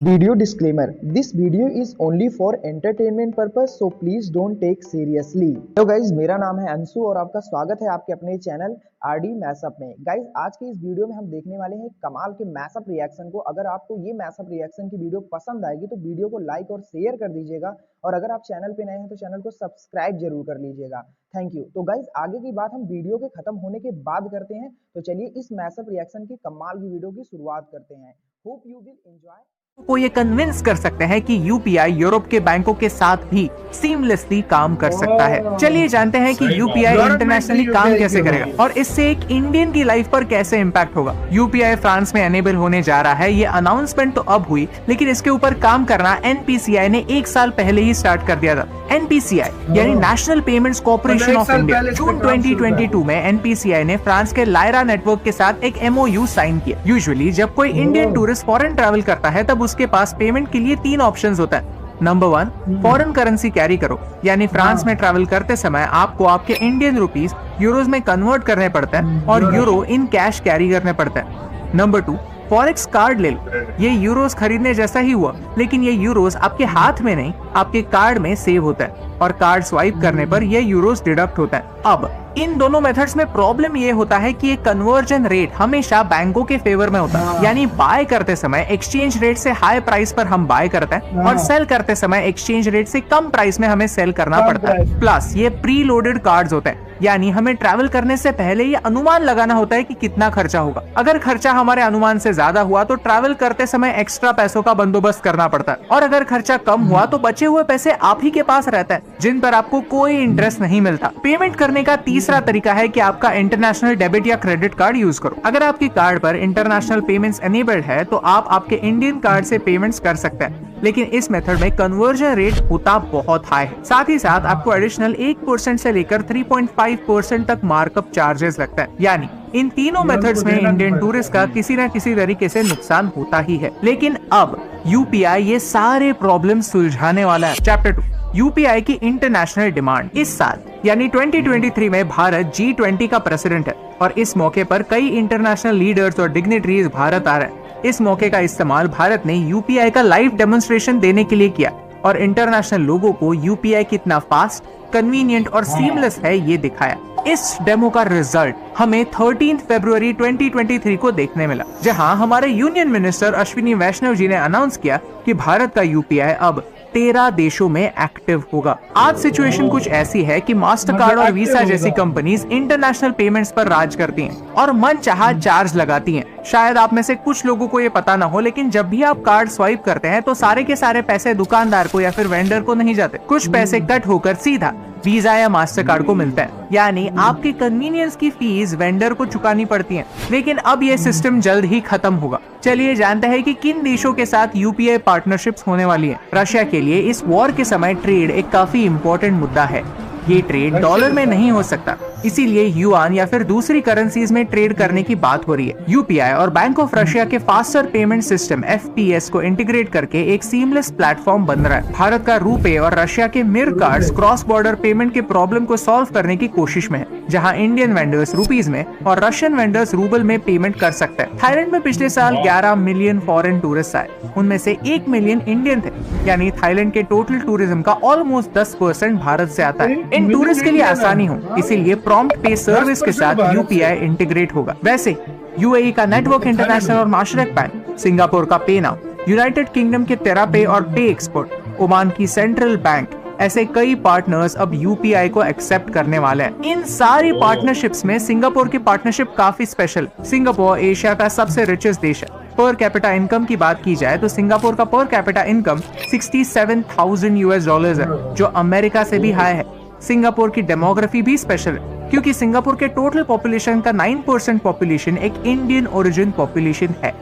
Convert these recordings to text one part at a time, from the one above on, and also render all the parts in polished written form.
Video disclaimer: This video is only for entertainment purpose, so please don't take seriously. Hello guys, मेरा नाम है अंशु और आपका स्वागत है आपके अपने चैनल आरडी मैसअप में। गाइज, आज के इस वीडियो में हम देखने वाले हैं कमाल के मैसअप रिएक्शन को। अगर आपको ये मैसअप रिएक्शन की वीडियो पसंद आएगी तो वीडियो को लाइक और शेयर कर दीजिएगा, और अगर आप चैनल पे नए हैं तो चैनल को सब्सक्राइब जरूर कर लीजिएगा। Thank you. तो गाइज, आगे की बात हम वीडियो के खत्म होने के बाद करते हैं। तो चलिए इस मैसअप रिएक्शन की कमाल की वीडियो की शुरुआत करते हैं। Hope you will enjoy. को ये कन्विंस कर सकते हैं कि यूपीआई यूरोप के बैंकों के साथ भी सीमलेसली काम कर सकता है। चलिए जानते हैं कि यूपीआई इंटरनेशनली काम कैसे करेगा और इससे एक इंडियन की लाइफ पर कैसे इम्पैक्ट होगा। यूपीआई फ्रांस में एनेबल होने जा रहा है। ये अनाउंसमेंट तो अब हुई, लेकिन इसके ऊपर काम करना एनपीसीआई ने 1 साल पहले ही स्टार्ट कर दिया था। एनपीसीआई यानी National Payments Corporation of India, जून 2022 में एनपीसीआई ने फ्रांस के लायरा नेटवर्क के साथ एक एमओयू साइन किया। यूजुअली जब कोई इंडियन टूरिस्ट फॉरेन ट्रैवल करता है तब उसके पास पेमेंट के लिए 3 ऑप्शंस होता है। नंबर 1, फॉरेन करेंसी कैरी करो, यानी फ्रांस में ट्रैवल करते समय आपको आपके इंडियन रुपीस यूरोज में कन्वर्ट करने पड़ता है और यूरो इन कैश कैरी करने पड़ता है। नंबर 2, फॉरेक्स कार्ड ले लो। ये यूरोस खरीदने जैसा ही हुआ, लेकिन ये यूरोस आपके हाथ में नहीं, आपके कार्ड में सेव होता है और कार्ड स्वाइप करने पर ये यूरोस डिडक्ट होता है। अब इन दोनों मेथड्स में प्रॉब्लम ये होता है कि ये कन्वर्जन रेट हमेशा बैंकों के फेवर में होता है, यानी बाय करते समय एक्सचेंज रेट से हाई प्राइस पर हम बाय करते हैं और सेल करते समय एक्सचेंज रेट से कम प्राइस में हमें सेल करना पड़ता है। प्लस ये प्री लोडेड कार्ड्स होते हैं, यानी हमें ट्रैवल करने से पहले ये अनुमान लगाना होता है कि कितना खर्चा होगा। अगर खर्चा हमारे अनुमान से ज्यादा हुआ तो ट्रैवल करते समय एक्स्ट्रा पैसों का बंदोबस्त करना पड़ता है, और अगर खर्चा कम हुआ तो बचे हुए पैसे आप ही के पास रहता है, जिन पर आपको कोई इंटरेस्ट नहीं मिलता। पेमेंट करने का तीसरा तरीका है कि आपका इंटरनेशनल डेबिट या क्रेडिट कार्ड यूज करो। अगर आपके कार्ड पर इंटरनेशनल पेमेंट्स एनेबल्ड है तो आप आपके इंडियन कार्ड से पेमेंट्स कर सकते हैं, लेकिन इस मेथड में कन्वर्जन रेट होता बहुत हाई है। साथ ही साथ आपको एडिशनल 1% से लेकर 3.5% तक मार्कअप चार्जेस लगता है। यानी इन तीनों मेथड्स में इंडियन टूरिस्ट का किसी न किसी तरीके से नुकसान होता ही है। लेकिन अब यूपीआई ये सारे प्रॉब्लम सुलझाने वाला है। चैप्टर 2, यूपीआई की इंटरनेशनल डिमांड। इस साल यानी 2023 में भारत G20 का प्रेसिडेंट है और इस मौके पर कई इंटरनेशनल लीडर्स और डिग्निटरीज भारत आ रहे हैं। इस मौके का इस्तेमाल भारत ने यूपीआई का लाइव डेमोन्स्ट्रेशन देने के लिए किया और इंटरनेशनल लोगों को यूपीआई कितना फास्ट, कन्वीनियंट और सीमलेस है ये दिखाया। इस डेमो का रिजल्ट हमें 13 फरवरी 2023 को देखने मिला, जहां हमारे यूनियन मिनिस्टर अश्विनी वैष्णव जी ने अनाउंस किया कि भारत का यूपीआई अब 13 देशों में एक्टिव होगा। आज सिचुएशन कुछ ऐसी है कि मास्टर कार्ड और वीसा जैसी कंपनीज इंटरनेशनल पेमेंट्स पर राज करती हैं और मनचाहा चार्ज लगाती हैं। शायद आप में से कुछ लोगों को ये पता ना हो, लेकिन जब भी आप कार्ड स्वाइप करते हैं तो सारे के सारे पैसे दुकानदार को या फिर वेंडर को नहीं जाते। कुछ पैसे कट होकर सीधा वीजा या मास्टर कार्ड को मिलता है, यानी आपके कन्वीनियंस की फीस वेंडर को चुकानी पड़ती है। लेकिन अब ये सिस्टम जल्द ही खत्म होगा। चलिए जानते हैं कि किन देशों के साथ यूपीआई पार्टनरशिप्स होने वाली है। रशिया के लिए इस वॉर के समय ट्रेड एक काफी इम्पोर्टेंट मुद्दा है। ये ट्रेड डॉलर में नहीं हो सकता, इसीलिए युआन या फिर दूसरी करेंसीज में ट्रेड करने की बात हो रही है। यूपीआई और बैंक ऑफ रशिया के फास्टर पेमेंट सिस्टम एफपीएस को इंटीग्रेट करके एक सीमलेस प्लेटफॉर्म बन रहा है। भारत का रुपे और रशिया के मिर कार्ड्स क्रॉस बॉर्डर पेमेंट के प्रॉब्लम को सॉल्व करने की कोशिश में है, जहां इंडियन वेंडर्स रुपीज में और रशियन वेंडर्स रूबल में पेमेंट कर सकते हैं। थाईलैंड में पिछले साल 11 मिलियन फॉरेन टूरिस्ट आए, उनमें से 1 मिलियन इंडियन थे, यानी थाईलैंड के टोटल टूरिज्म का ऑलमोस्ट 10% भारत से आता है। इन टूरिस्ट के लिए आसानी हो, इसीलिए प्रॉम्प्ट पे सर्विस के साथ यूपीआई इंटीग्रेट होगा। वैसे यूएई का नेटवर्क इंटरनेशनल और माशरक बैंक, सिंगापुर का पे नाउ, यूनाइटेड किंगडम के तेरापे और पे एक्सपोर्ट, ओमान की सेंट्रल बैंक, ऐसे कई पार्टनर्स अब यूपीआई को एक्सेप्ट करने वाले हैं। इन सारी पार्टनरशिप्स में सिंगापुर की पार्टनरशिप काफी स्पेशल। सिंगापुर एशिया का सबसे रिचेस्ट देश है। पर कैपिटा इनकम की बात की जाए तो सिंगापुर का पर कैपिटा इनकम $67,000 है, जो अमेरिका से भी हाई है। सिंगापुर की डेमोग्राफी भी स्पेशल है, क्योंकि सिंगापुर के टोटल पॉपुलेशन का 9% पॉपुलेशन एक इंडियन ओरिजिन पॉपुलेशन है।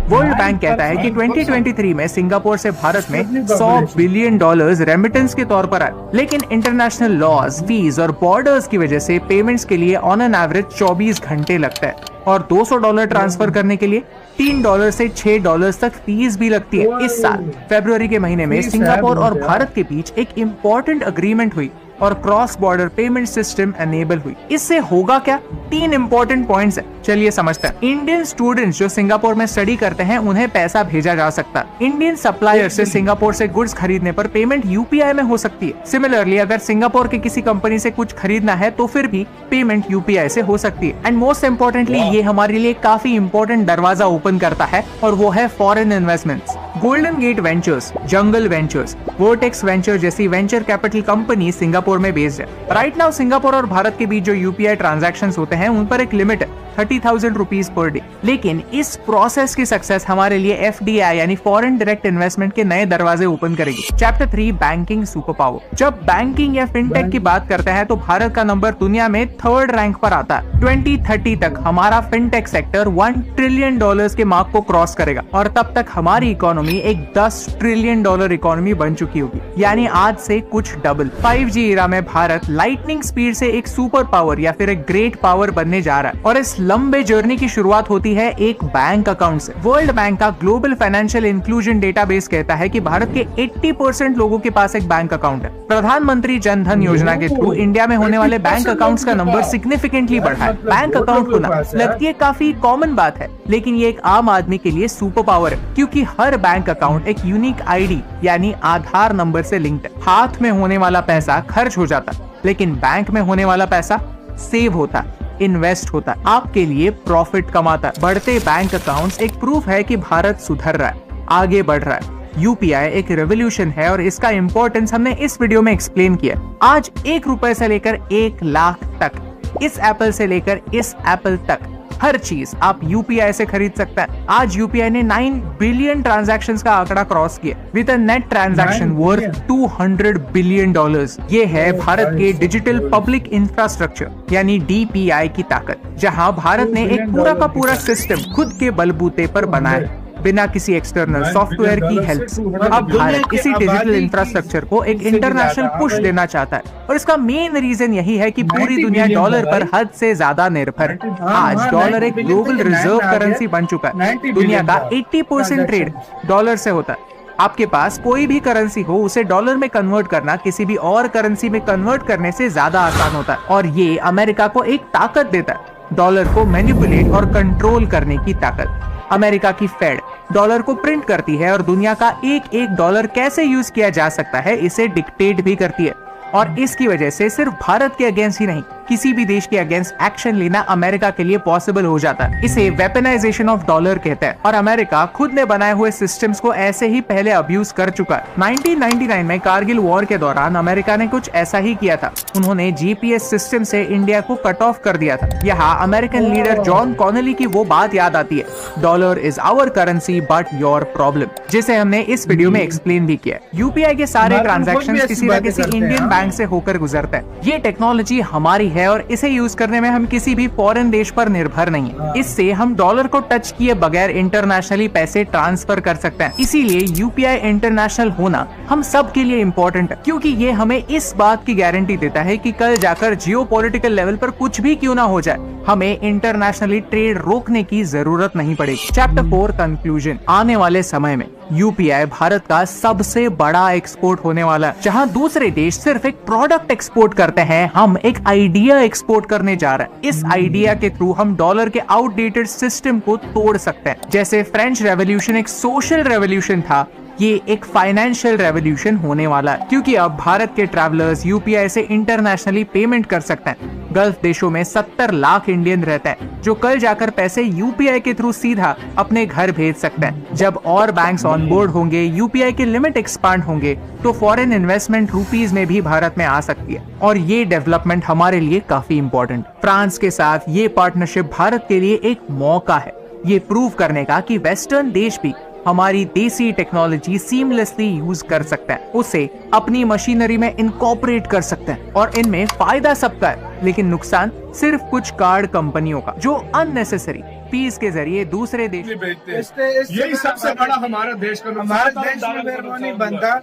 वर्ल्ड बैंक कहता है कि 2023 में सिंगापुर से भारत में $100 बिलियन रेमिटेंस के तौर पर आए, लेकिन इंटरनेशनल लॉज, फीस और बॉर्डर्स की वजह से पेमेंट्स के लिए ऑन एन एवरेज 24 घंटे लगता है और $200 ट्रांसफर करने के लिए $3 से $6 तक फीस भी लगती है। इस साल फरवरी के महीने में सिंगापुर और भारत के बीच एक इम्पोर्टेंट अग्रीमेंट हुई और cross border payment system enable हुई। इससे होगा क्या? 3 इंपॉर्टेंट पॉइंट्स है, चलिए समझते हैं। इंडियन स्टूडेंट्स जो सिंगापुर में स्टडी करते हैं उन्हें पैसा भेजा जा सकता है। इंडियन सप्लायर से सिंगापुर से गुड्स खरीदने पर पेमेंट यूपीआई में हो सकती है। सिमिलरली अगर सिंगापुर के किसी कंपनी से कुछ खरीदना है तो फिर भी पेमेंट यूपीआई से हो सकती है। एंड मोस्ट इंपॉर्टेंटली ये हमारे लिए काफी इंपॉर्टेंट दरवाजा ओपन करता है और वो है foreign investments. Golden gate ventures, jungle ventures, vertex venture जैसी वेंचर कैपिटल कंपनी सिंगापुर में बेस्ड है। राइट नाउ सिंगापुर और भारत के बीच जो यूपीआई ट्रांजैक्शंस होते हैं उन पर एक लिमिट है 30,000 रुपीज पर डे। लेकिन इस प्रोसेस की सक्सेस हमारे लिए एफडीआई यानी फॉरेन डायरेक्ट इन्वेस्टमेंट के नए दरवाजे ओपन करेगी। Chapter 3 banking super power. जब बैंकिंग या फिनटेक की बात करते हैं तो भारत का नंबर दुनिया में 3rd रैंक पर आता है। 2030 तक हमारा फिनटेक सेक्टर $1 ट्रिलियन के मार्क को क्रॉस करेगा और तब तक हमारी इकोनॉमी एक $10 ट्रिलियन इकोनॉमी बन चुकी होगी, यानी आज से कुछ डबल। 5G एरा में भारत लाइटनिंग स्पीड से एक सुपर पावर या फिर एक ग्रेट पावर बनने जा रहा है और इस लंबे जर्नी की शुरुआत होती है एक बैंक अकाउंट से। वर्ल्ड बैंक का ग्लोबल फाइनेंशियल इंक्लूजन डेटाबेस कहता है कि भारत के 80% लोगों के पास एक बैंक अकाउंट है। प्रधानमंत्री जन धन योजना के थ्रू इंडिया में होने वाले बैंक अकाउंट्स का नंबर सिग्निफिकेंटली बढ़ा है। बैंक अकाउंट होना लगती है काफी कॉमन बात है, लेकिन ये एक आम आदमी के लिए सुपर पावर है, क्योंकि हर बैंक अकाउंट एक यूनिक आईडी यानी आधार नंबर से लिंक्ड है। हाथ में होने वाला पैसा खर्च हो जाता है, लेकिन बैंक में होने वाला पैसा सेव होता है, इन्वेस्ट होता है, आपके लिए प्रॉफिट कमाता है। बढ़ते बैंक अकाउंट्स एक प्रूफ है कि भारत सुधर रहा है, आगे बढ़ रहा है। यूपीआई एक रेवोल्यूशन है और इसका इंपॉर्टेंस हमने इस वीडियो में एक्सप्लेन किया। आज 1 रुपए से लेकर 1 लाख तक, इस एप्पल से लेकर इस एप्पल तक, हर चीज आप यूपीआई से खरीद सकते हैं। आज यूपीआई ने 9 बिलियन ट्रांजैक्शंस का आंकड़ा क्रॉस किया with a net transaction worth $200 billion. ये है भारत के डिजिटल पब्लिक इंफ्रास्ट्रक्चर यानी डीपीआई की ताकत, जहां भारत ने एक पूरा का पूरा सिस्टम खुद के बलबूते पर बनाया बिना किसी एक्सटर्नल सॉफ्टवेयर की हेल्प से। अब भारत इसी डिजिटल इंफ्रास्ट्रक्चर को एक इंटरनेशनल पुश देना चाहता है और इसका मेन रीजन यही है कि पूरी दुनिया डॉलर पर हद से ज्यादा निर्भर है। आज डॉलर एक ग्लोबल रिजर्व करेंसी बन चुका है। दुनिया का 80% ट्रेड डॉलर से होता है। आपके पास कोई भी करेंसी हो, उसे डॉलर में कन्वर्ट करना किसी भी और करेंसी में कन्वर्ट करने से ज्यादा आसान होता है और ये अमेरिका को एक ताकत देता है, डॉलर को मैनिपुलेट और कंट्रोल करने की ताकत। अमेरिका की फेड डॉलर को प्रिंट करती है और दुनिया का एक डॉलर कैसे यूज किया जा सकता है इसे डिक्टेट भी करती है। और इसकी वजह से सिर्फ भारत के अगेंस्ट ही नहीं, किसी भी देश के अगेंस्ट एक्शन लेना अमेरिका के लिए पॉसिबल हो जाता है। इसे वेपनाइजेशन ऑफ डॉलर कहते हैं और अमेरिका खुद ने बनाए हुए सिस्टम्स को ऐसे ही पहले अब्यूज कर चुका है। 1999 में कारगिल वॉर के दौरान अमेरिका ने कुछ ऐसा ही किया था। उन्होंने जीपीएस सिस्टम से इंडिया को कट ऑफ कर दिया था। यहाँ अमेरिकन लीडर जॉन कॉनली की वो बात याद आती है, dollar is our currency but your problem, जिसे हमने इस वीडियो में एक्सप्लेन भी किया। यूपीआई के सारे ट्रांजैक्शंस किसी न किसी इंडियन बैंक से होकर गुजरते हैं। ये टेक्नोलॉजी हमारी है और इसे यूज करने में हम किसी भी फॉरेन देश पर निर्भर नहीं है। इससे हम डॉलर को टच किए बगैर इंटरनेशनली पैसे ट्रांसफर कर सकते हैं। इसीलिए यूपीआई इंटरनेशनल होना हम सब के लिए इम्पोर्टेंट है, क्योंकि ये हमें इस बात की गारंटी देता है कि कल जाकर जियोपॉलिटिकल लेवल पर कुछ भी क्यों ना हो जाए, हमें इंटरनेशनली ट्रेड रोकने की जरूरत नहीं पड़ेगी। Chapter 4 conclusion. आने वाले समय में यूपीआई भारत का सबसे बड़ा एक्सपोर्ट होने वाला है। जहां दूसरे देश सिर्फ एक प्रोडक्ट एक्सपोर्ट करते हैं, हम एक आइडिया एक्सपोर्ट करने जा रहे हैं। इस आइडिया के थ्रू हम डॉलर के आउटडेटेड सिस्टम को तोड़ सकते हैं। जैसे फ्रेंच रेवोल्यूशन एक सोशल रेवोल्यूशन था, ये एक फाइनेंशियल रेवोल्यूशन होने वाला है, क्योंकि अब भारत के ट्रैवलर्स यूपीआई से इंटरनेशनली पेमेंट कर सकते हैं। गल्फ देशों में 70 लाख इंडियन रहते हैं जो कल जाकर पैसे यूपीआई के थ्रू सीधा अपने घर भेज सकते हैं। जब और बैंक्स ऑन बोर्ड होंगे, यूपीआई के लिमिट एक्सपांड होंगे, तो फॉरेन इन्वेस्टमेंट रुपीज में भी भारत में आ सकती है और ये डेवलपमेंट हमारे लिए काफी इंपॉर्टेंट। फ्रांस के साथ ये पार्टनरशिप भारत के लिए एक मौका है, ये प्रूव करने का कि वेस्टर्न देश भी हमारी देसी टेक्नोलॉजी सीमलेसली यूज कर सकते हैं, उसे अपनी मशीनरी में इनकॉर्पोरेट कर सकते हैं और इनमें फायदा सबका है, लेकिन नुकसान सिर्फ कुछ कार्ड कंपनियों का जो अननेसेसरी फीस के जरिए दूसरे देश यही सबसे बड़ा हमारा देश का हमारे देश में मेहरबानी बनता।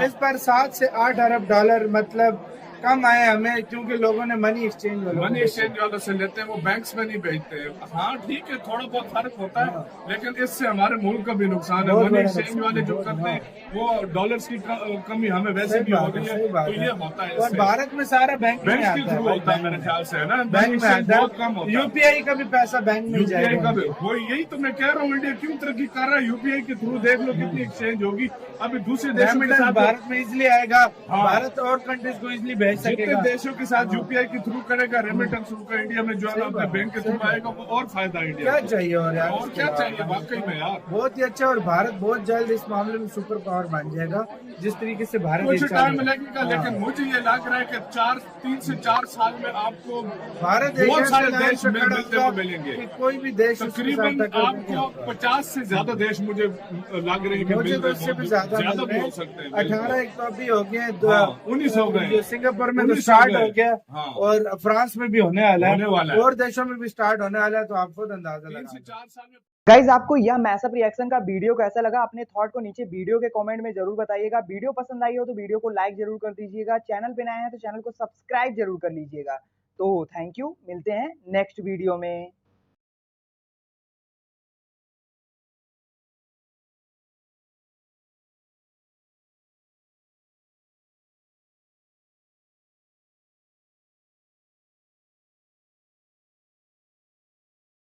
इस पर 7 से 8 अरब डॉलर मतलब कम आए हमें, क्योंकि लोगों ने मनी एक्सचेंज वालों से लेते हैं, वो बैंक्स में नहीं भेजते। हाँ ठीक है, थोड़ा बहुत फर्क होता है, लेकिन इससे हमारे मुल्क का भी नुकसान है। मनी एक्सचेंज वाले जो करते हैं वो डॉलर्स की कमी हमें वैसे भी हो रही है, तो ये होता है। और भारत में सारा बैंक के थ्रू होता है मेरे ख्याल से, है ना, बैंक में बहुत कम होता है। यूपीआई का भी पैसा बैंक में जाएगा। वो यही तो मैं कह रहा हूँ, इंडिया क्यों तरक्की कर रहा है, यूपीआई के थ्रू देख लो कितनी एक्सचेंज होगी। अभी दूसरे देशों के साथ भारत में इजिली आएगा, भारत और कंट्रीज को इजिली भेज सकेगा। देशों के साथ यूपीआई के थ्रू करेगा, रेमिटेंस होगा इंडिया में, जो है अपने बैंक के थ्रू आएगा, वो और फायदा इंडिया। क्या चाहिए और यार, और क्या चाहिए वाकई में यार, बहुत ही अच्छा। और भारत बहुत जल्द इस मामले में सुपर पावर बन जाएगा, जिस तरीके से भारत कुछ टाइम लगेगा, लेकिन मुझे ये लग रहा है कि 3 से 4 साल में आपको भारत बहुत सारे देश मिलते हुए मिलेंगे। कोई भी देश तकरीबन आपको 50 से ज्यादा देश मुझे लग रहे हैं, मुझे तो इससे भी ज्यादा भी हो सकते हैं। 18 एक तो अभी हो गए, 19 हो गए, सिंगापुर में तो स्टार्ट हो गया, और फ्रांस में भी होने वाला है, और देशों में भी स्टार्ट होने वाला है। तो आप खुद अंदाजा लगा 3 से 4 साल में। गाइज आपको यह मैसअप रिएक्शन का वीडियो कैसा लगा, अपने थॉट को नीचे वीडियो के कमेंट में जरूर बताइएगा। वीडियो पसंद आई हो तो वीडियो को लाइक जरूर कर दीजिएगा, चैनल पे नए हैं तो चैनल को सब्सक्राइब जरूर कर लीजिएगा। तो थैंक यू, मिलते हैं नेक्स्ट वीडियो में।